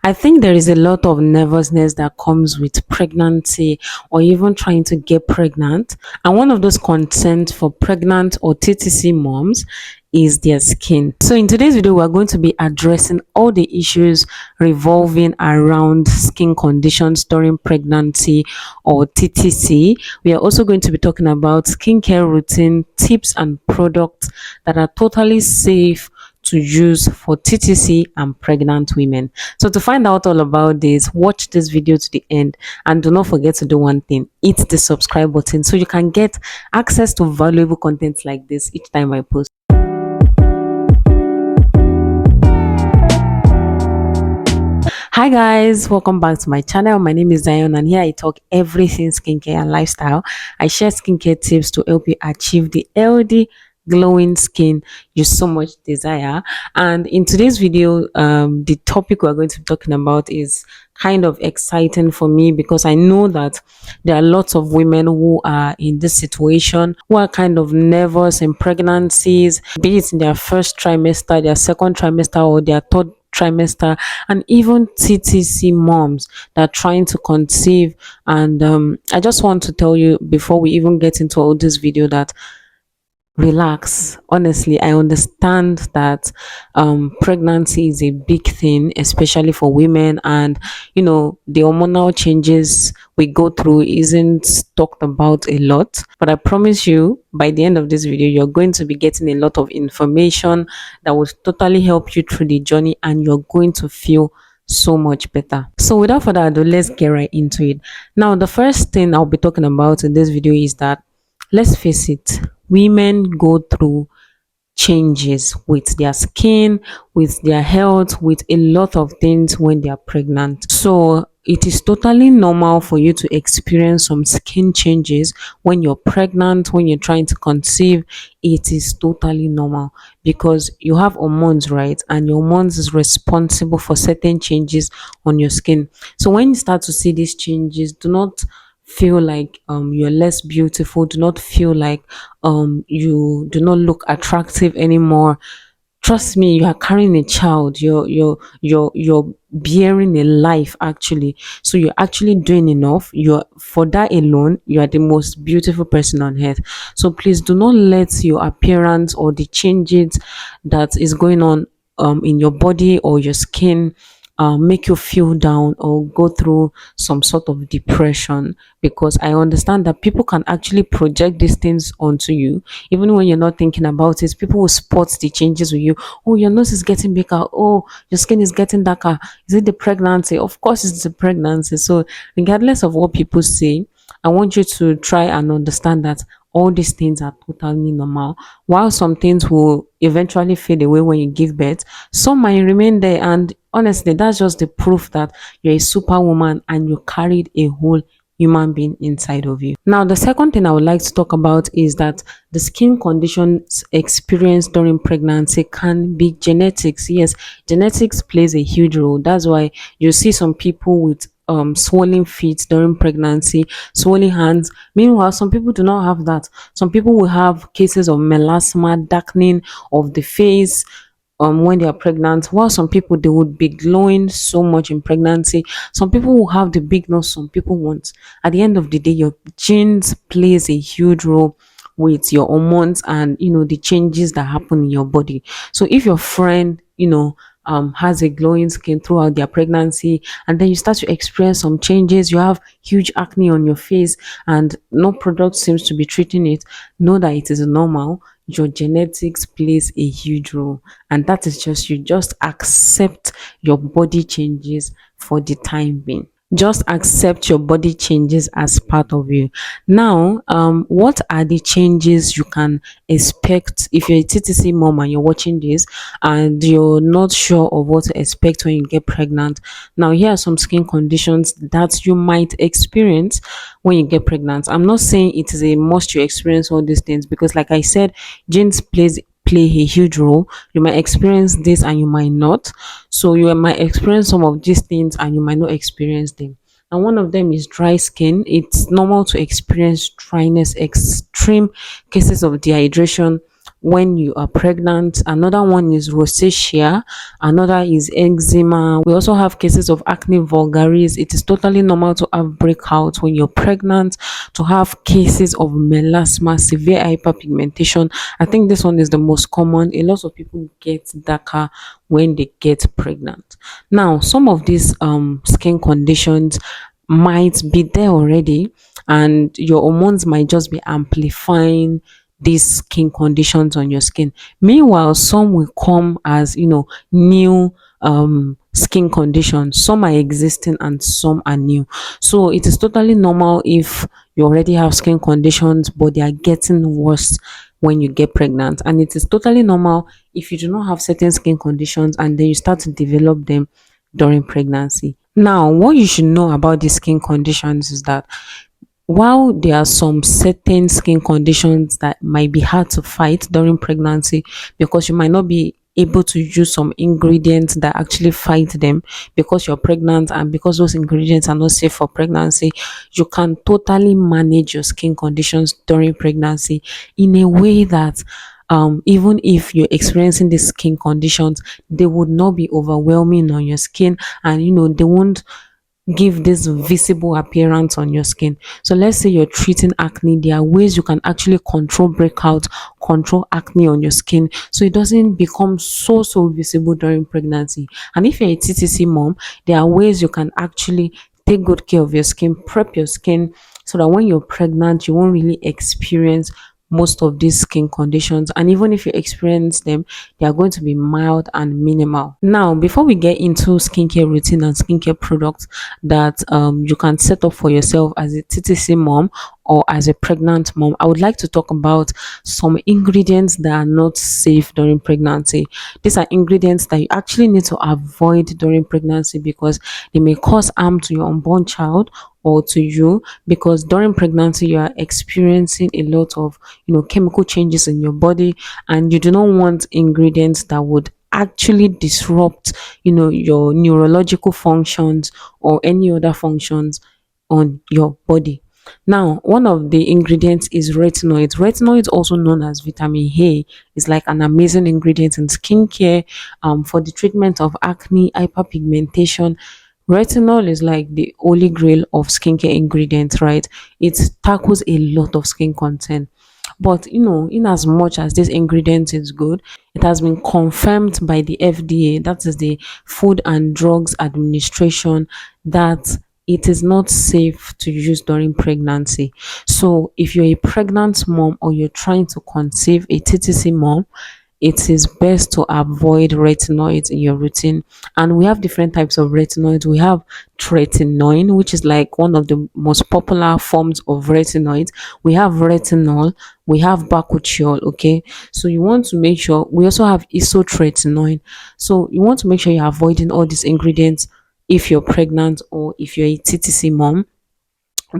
I think there is a lot of nervousness that comes with pregnancy or even trying to get pregnant. And one of those concerns for pregnant or TTC moms is their skin. So in today's video, we're going to be addressing all the issues revolving around skin conditions during pregnancy or TTC. We are also going to be talking about skincare routine tips and products that are totally safe to use for TTC and pregnant women. So to find out all about this, watch this video to the end and do not forget to do one thing: hit the subscribe button so you can get access to valuable content like this each time I post. Hi guys, welcome back to my channel. My name is Zion and here I talk everything skincare and lifestyle. I share skincare tips to help you achieve the healthy glowing skin you so much desire. And in today's video, the topic we're going to be talking about is kind of exciting for me because I know that there are lots of women who are in this situation, who are kind of nervous in pregnancies, be it in their first trimester, their second trimester, or their third trimester, and even TTC moms that are trying to conceive. And I just want to tell you before we even get into all this video that relax. Honestly, I understand that pregnancy is a big thing, especially for women, and the hormonal changes we go through isn't talked about a lot. But I promise you, by the end of this video, you're going to be getting a lot of information that will totally help you through the journey, and you're going to feel so much better. So without further ado, let's get right into it. Now, the first thing I'll be talking about in this video is that, let's face it, women go through changes with their skin, with their health, with a lot of things when they are pregnant. So it is totally normal for you to experience some skin changes when you're pregnant, when you're trying to conceive. It is totally normal because you have hormones, right? And your hormones is responsible for certain changes on your skin. So when you start to see these changes, do not feel like you're less beautiful. Do not feel like you do not look attractive anymore. Trust me, you are carrying a child. You're bearing a life actually. So you're actually doing enough. You're, for that alone, you are the most beautiful person on earth. So please do not let your appearance or the changes that is going on in your body or your skin make you feel down or go through some sort of depression, because I understand that people can actually project these things onto you even when you're not thinking about it. People will spot the changes with you. Oh, your nose is getting bigger. Oh, your skin is getting darker. Is it the pregnancy? Of course it's the pregnancy. So regardless of what people say, I want you to try and understand that all these things are totally normal. While some things will eventually fade away when you give birth, some might remain there. And honestly, that's just the proof that you're a superwoman and you carried a whole human being inside of you. Now, the second thing I would like to talk about is that the skin conditions experienced during pregnancy can be genetics. Yes, genetics plays a huge role. That's why you see some people with swollen feet during pregnancy, swollen hands. Meanwhile, some people do not have that. Some people will have cases of melasma, darkening of the face when they are pregnant, while some people, they would be glowing so much in pregnancy. Some people will have the big nose, some people won't. At the end of the day, your genes plays a huge role with your hormones and the changes that happen in your body. So if your friend has a glowing skin throughout their pregnancy, and then you start to experience some changes, you have huge acne on your face and no product seems to be treating it, know that it is normal. Your genetics plays a huge role, and that is just, you just accept your body changes for the time being. Just accept your body changes as part of you. Now, what are the changes you can expect if you're a TTC mom and you're watching this and you're not sure of what to expect when you get pregnant? Now, here are some skin conditions that you might experience when you get pregnant. I'm not saying it is a must you experience all these things, because like I said, genes play a huge role. You might experience this and you might not. So you might experience some of these things and you might not experience them. And one of them is dry skin. It's normal to experience dryness, extreme cases of dehydration when you are pregnant. Another one is rosacea. Another is eczema. We also have cases of acne vulgaris. It is totally normal to have breakouts when you're pregnant, to have cases of melasma, severe hyperpigmentation. I think this one is the most common. A lot of people get darker when they get pregnant. Now, some of these skin conditions might be there already, and your hormones might just be amplifying these skin conditions on your skin. Meanwhile, some will come as new skin conditions. Some are existing and some are new. So it is totally normal if you already have skin conditions but they are getting worse when you get pregnant, and it is totally normal if you do not have certain skin conditions and then you start to develop them during pregnancy. Now, what you should know about these skin conditions is that while there are some certain skin conditions that might be hard to fight during pregnancy, because you might not be able to use some ingredients that actually fight them because you're pregnant, and because those ingredients are not safe for pregnancy, you can totally manage your skin conditions during pregnancy in a way that even if you're experiencing these skin conditions, they would not be overwhelming on your skin, and they won't give this visible appearance on your skin. So let's say you're treating acne, there are ways you can actually control breakout, control acne on your skin so it doesn't become so visible during pregnancy. And if you're a TTC mom, there are ways you can actually take good care of your skin, prep your skin so that when you're pregnant, you won't really experience most of these skin conditions, and even if you experience them, they are going to be mild and minimal. Now, before we get into skincare routine and skincare products that you can set up for yourself as a TTC mom or as a pregnant mom, I would like to talk about some ingredients that are not safe during pregnancy. These are ingredients that you actually need to avoid during pregnancy because they may cause harm to your unborn child or to you, because during pregnancy you are experiencing a lot of chemical changes in your body, and you do not want ingredients that would actually disrupt your neurological functions or any other functions on your body. Now, one of the ingredients is retinoid. Retinoid, also known as vitamin A, is like an amazing ingredient in skincare for the treatment of acne, hyperpigmentation. Retinol is like the holy grail of skincare ingredients, right? It tackles a lot of skin content. But in as much as this ingredient is good, it has been confirmed by the FDA, that is the Food and Drugs Administration, that it is not safe to use during pregnancy. So if you're a pregnant mom or you're trying to conceive, a TTC mom, it is best to avoid retinoids in your routine. And we have different types of retinoids. We have tretinoin, which is like one of the most popular forms of retinoids. We have retinol, we have bakuchiol. Okay, so you want to make sure. We also have isotretinoin. So you want to make sure you're avoiding all these ingredients if you're pregnant or if you're a TTC mom,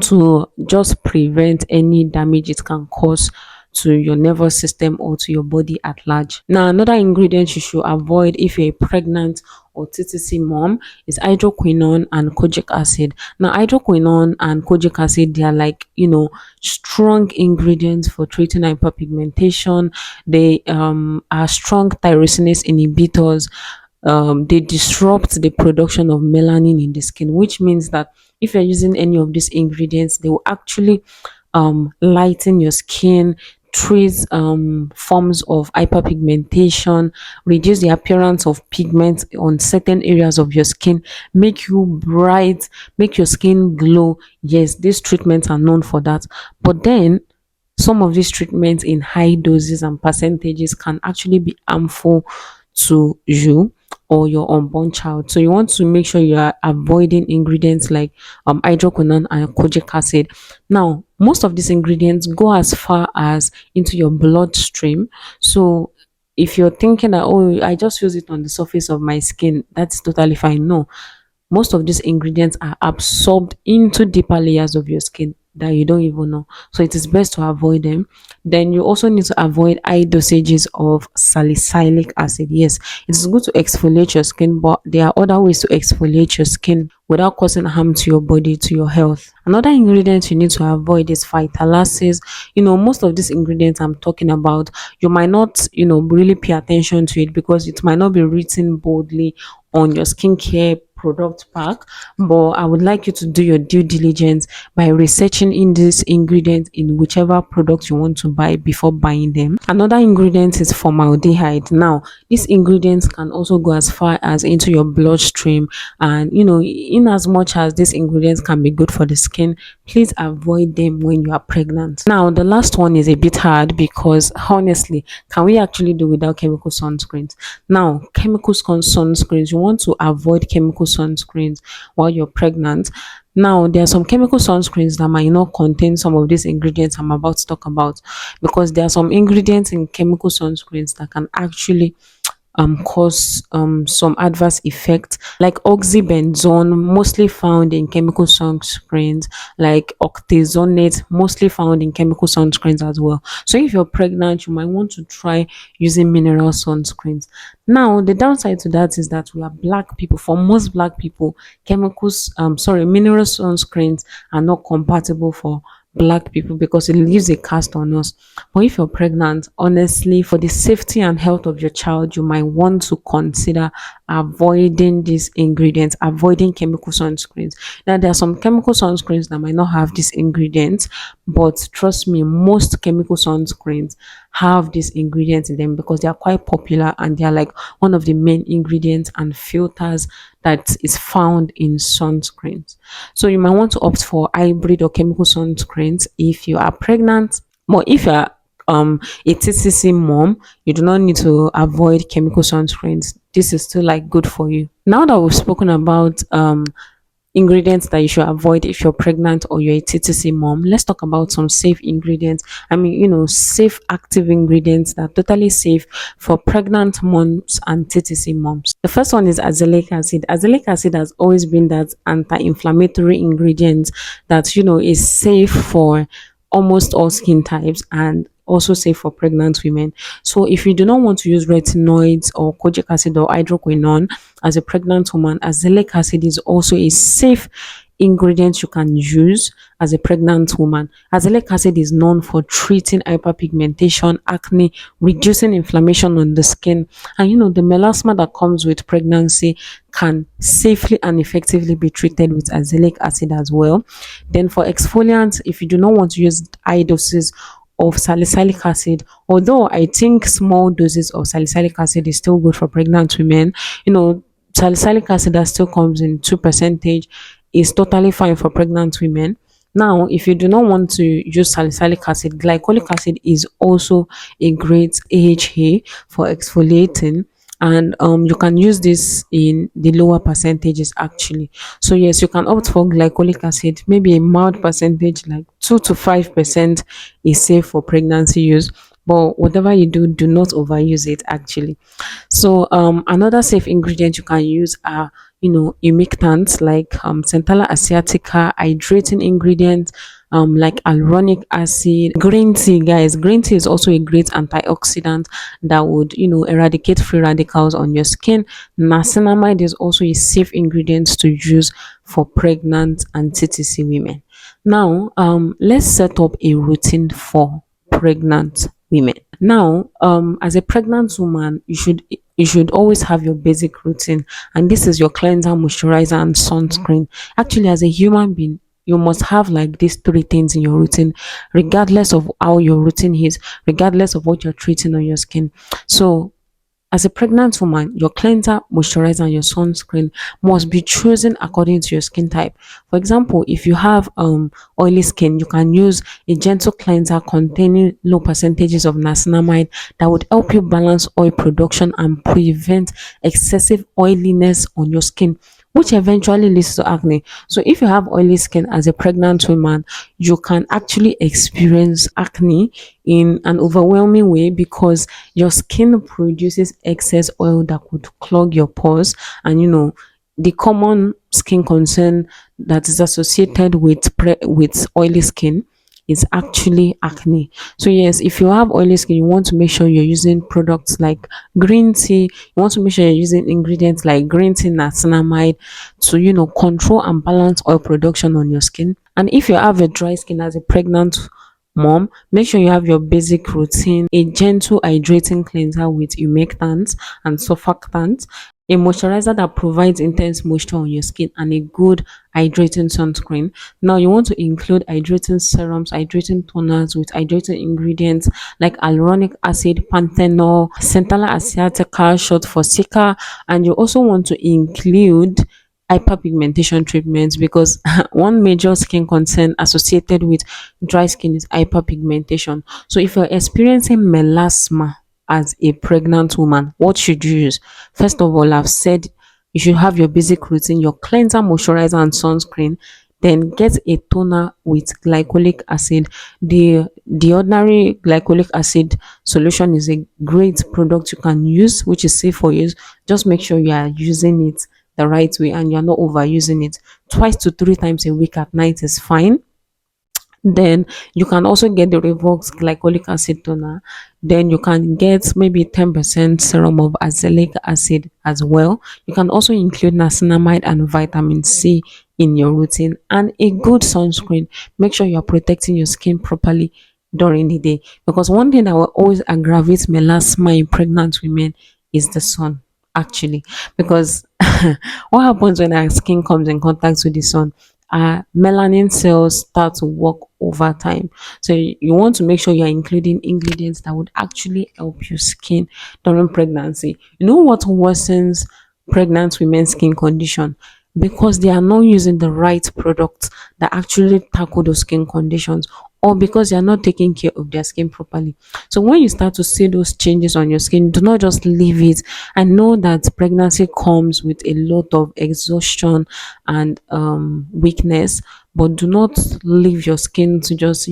to just prevent any damage it can cause to your nervous system or to your body at large. Now, another ingredient you should avoid if you're a pregnant or TTC mom is hydroquinone and kojic acid. Now, hydroquinone and kojic acid, they are like, strong ingredients for treating hyperpigmentation. They are strong tyrosinase inhibitors. They disrupt the production of melanin in the skin, which means that if you're using any of these ingredients, they will actually lighten your skin, treat forms of hyperpigmentation, reduce the appearance of pigment on certain areas of your skin, make you bright, make your skin glow. Yes, these treatments are known for that. But then some of these treatments in high doses and percentages can actually be harmful to you or your unborn child. So you want to make sure you are avoiding ingredients like hydroquinone and kojic acid. Now, most of these ingredients go as far as into your bloodstream. So if you're thinking that, oh, I just use it on the surface of my skin, that's totally fine. No, most of these ingredients are absorbed into deeper layers of your skin. that you don't even know. So it is best to avoid them. Then you also need to avoid high dosages of salicylic acid. Yes, it is good to exfoliate your skin, but there are other ways to exfoliate your skin without causing harm to your body, to your health. Another ingredient you need to avoid is phytalases. Most of these ingredients I'm talking about, you might not, really pay attention to it because it might not be written boldly on your skincare product pack, but I would like you to do your due diligence by researching in these ingredients in whichever product you want to buy before buying them. Another ingredient is formaldehyde. Now, these ingredients can also go as far as into your bloodstream, and in as much as these ingredients can be good for the skin, please avoid them when you are pregnant. Now, the last one is a bit hard because honestly, can we actually do without chemical sunscreens? Now, sunscreens, you want to avoid chemical sunscreens while you're pregnant. Now, there are some chemical sunscreens that might not contain some of these ingredients I'm about to talk about, because there are some ingredients in chemical sunscreens that can actually cause some adverse effects, like oxybenzone, mostly found in chemical sunscreens, like octazonate, mostly found in chemical sunscreens as well. So if you're pregnant, you might want to try using mineral sunscreens. Now, the downside to that is that we are black people. For most black people, mineral sunscreens are not compatible for black people because it leaves a cast on us. But if you're pregnant, honestly, for the safety and health of your child, you might want to consider avoiding these ingredients, avoiding chemical sunscreens. Now, there are some chemical sunscreens that might not have these ingredients, but trust me, most chemical sunscreens have these ingredients in them because they are quite popular and they are like one of the main ingredients and filters that is found in sunscreens. So you might want to opt for hybrid or chemical sunscreens if you are pregnant. But if you are a TCC mom, you do not need to avoid chemical sunscreens. This is still like good for you. Now that we've spoken about ingredients that you should avoid if you're pregnant or you're a TTC mom, let's talk about some safe ingredients. I mean, safe active ingredients that are totally safe for pregnant moms and TTC moms. The first one is azelaic acid. Azelaic acid has always been that anti-inflammatory ingredient that, is safe for almost all skin types and also safe for pregnant women. So if you do not want to use retinoids or kojic acid or hydroquinone as a pregnant woman, azelaic acid is also a safe ingredient you can use as a pregnant woman. Azelaic acid is known for treating hyperpigmentation, acne, reducing inflammation on the skin, and the melasma that comes with pregnancy can safely and effectively be treated with azelaic acid as well. Then for exfoliants, if you do not want to use high doses of salicylic acid, although I think small doses of salicylic acid is still good for pregnant women, salicylic acid that still comes in 2% is totally fine for pregnant women. Now, if you do not want to use salicylic acid, glycolic acid is also a great AHA for exfoliating, and you can use this in the lower percentages actually. So yes, you can opt for glycolic acid, maybe a mild percentage like 2 to 5% is safe for pregnancy use, but whatever you do, do not overuse it actually. So another safe ingredient you can use are humectants like Centella asiatica, hydrating ingredients like hyaluronic acid, green tea. Guys, green tea is also a great antioxidant that would eradicate free radicals on your skin. Niacinamide is also a safe ingredient to use for pregnant and TTC women. Now let's set up a routine for pregnant women. Now, as a pregnant woman, you should always have your basic routine, and this is your cleanser, moisturizer, and sunscreen. Actually, as a human being, you must have like these three things in your routine, regardless of how your routine is, regardless of what you're treating on your skin. So as a pregnant woman, your cleanser, moisturizer, and your sunscreen must be chosen according to your skin type. For example, if you have oily skin, you can use a gentle cleanser containing low percentages of niacinamide that would help you balance oil production and prevent excessive oiliness on your skin, which eventually leads to acne. So if you have oily skin as a pregnant woman, you can actually experience acne in an overwhelming way because your skin produces excess oil that could clog your pores, and the common skin concern that is associated with with oily skin is actually acne. So yes, if you have oily skin, you want to make sure you're using products like green tea. You want to make sure you're using ingredients like green tea, niacinamide to control and balance oil production on your skin. And if you have a dry skin as a pregnant mom, make sure you have your basic routine: a gentle hydrating cleanser with humectants and surfactants, a moisturizer that provides intense moisture on your skin, and a good hydrating sunscreen. Now you want to include hydrating serums, hydrating toners with hydrating ingredients like hyaluronic acid, panthenol, centella asiatica, short for cica, and you also want to include hyperpigmentation treatments, because one major skin concern associated with dry skin is hyperpigmentation. So if you're experiencing melasma as a pregnant woman, what should you use? First of all, I've said you should have your basic routine: your cleanser, moisturizer, and sunscreen. Then get a toner with glycolic acid. The ordinary glycolic acid solution is a great product you can use, which is safe for use. Just make sure you are using it the right way and you're not overusing it. 2 to 3 times a week at night is fine. Then you can also get the Revox glycolic acid toner. Then you can get maybe 10% serum of azelaic acid as well. You can also include niacinamide and vitamin C in your routine, and a good sunscreen. Make sure you're protecting your skin properly during the day, because one thing that will always aggravate melasma in pregnant women is the sun, actually. Because what happens when our skin comes in contact with the sun? Our melanin cells start to work over time. So you want to make sure you're including ingredients that would actually help your skin during pregnancy. You know what worsens pregnant women's skin condition? Because they are not using the right products that actually tackle those skin conditions, or because they are not taking care of their skin properly. So when you start to see those changes on your skin, do not just leave it. I know that pregnancy comes with a lot of exhaustion and weakness, but do not leave your skin to just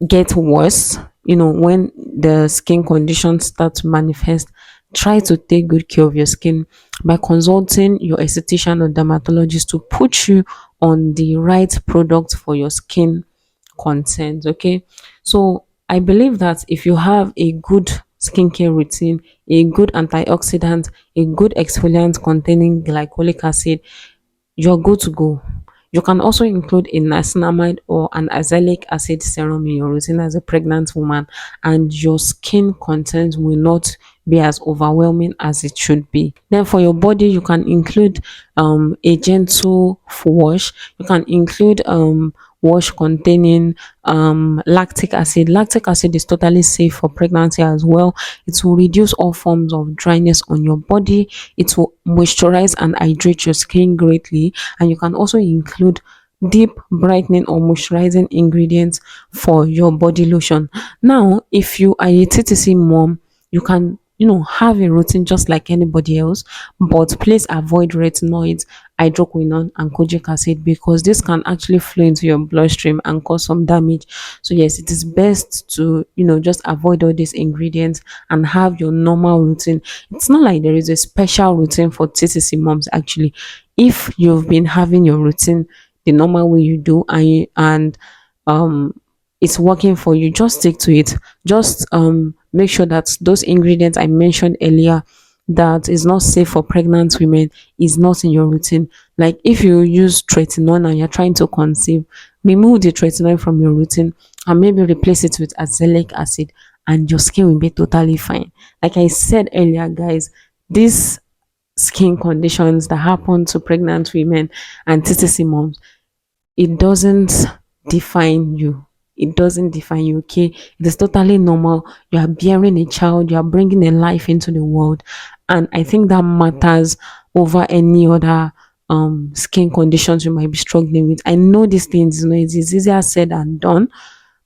get worse. When the skin conditions start to manifest, try to take good care of your skin by consulting your esthetician or dermatologist to put you on the right product for your skin concerns. Okay, so I believe that if you have a good skincare routine, a good antioxidant, a good exfoliant containing glycolic acid, you're good to go. You can also include a niacinamide or an azelaic acid serum in your routine as a pregnant woman, and your skin content will not be as overwhelming as it should be. Then for your body, you can include a gentle wash. You can include wash containing lactic acid. Lactic acid is totally safe for pregnancy as well. It will reduce all forms of dryness on your body. It will moisturize and hydrate your skin greatly. And you can also include deep brightening or moisturizing ingredients for your body lotion. Now, if you are a TTC mom, you can have a routine just like anybody else, but please avoid retinoids, hydroquinone, and kojic acid, because this can actually flow into your bloodstream and cause some damage. So yes, it is best to just avoid all these ingredients and have your normal routine. It's not like there is a special routine for TTC moms. Actually, if you've been having your routine the normal way you do, and it's working for you, just stick to it. Just make sure that those ingredients I mentioned earlier that is not safe for pregnant women is not in your routine. Like if you use tretinoin and you're trying to conceive, remove the tretinoin from your routine and maybe replace it with azelaic acid, and your skin will be totally fine. Like I said earlier, guys, these skin conditions that happen to pregnant women and TTC moms, it doesn't define you. It doesn't define you. Okay, it is totally normal. You are bearing a child, you are bringing a life into the world, and I think that matters over any other skin conditions you might be struggling with. I know these things, it is easier said than done,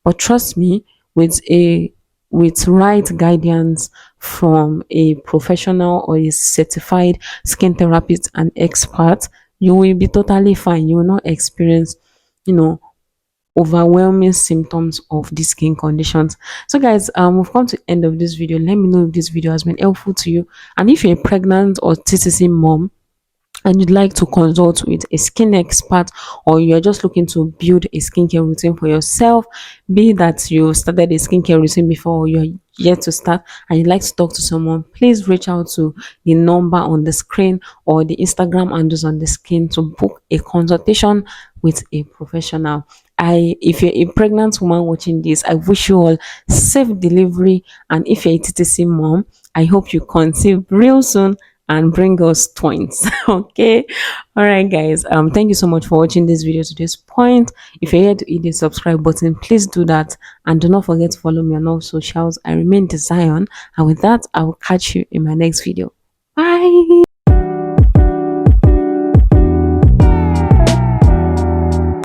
but trust me, with right guidance from a professional or a certified skin therapist and expert, you will be totally fine. You will not experience you know overwhelming symptoms of these skin conditions. So guys, we've come to the end of this video. Let me know if this video has been helpful to you, and if you're a pregnant or TTC mom and you'd like to consult with a skin expert, or you're just looking to build a skincare routine for yourself, be that you started a skincare routine before or you're yet to start and you'd like to talk to someone, please reach out to the number on the screen or the Instagram handles on the screen to book a consultation with a professional. If you're a pregnant woman watching this, I wish you all safe delivery. And if you're a TTC mom, I hope you conceive real soon and bring us twins. Okay. All right, guys. Thank you so much for watching this video to this point. If you're here to hit the subscribe button, please do that. And do not forget to follow me on all socials. I remain the Zion. And with that, I will catch you in my next video. Bye.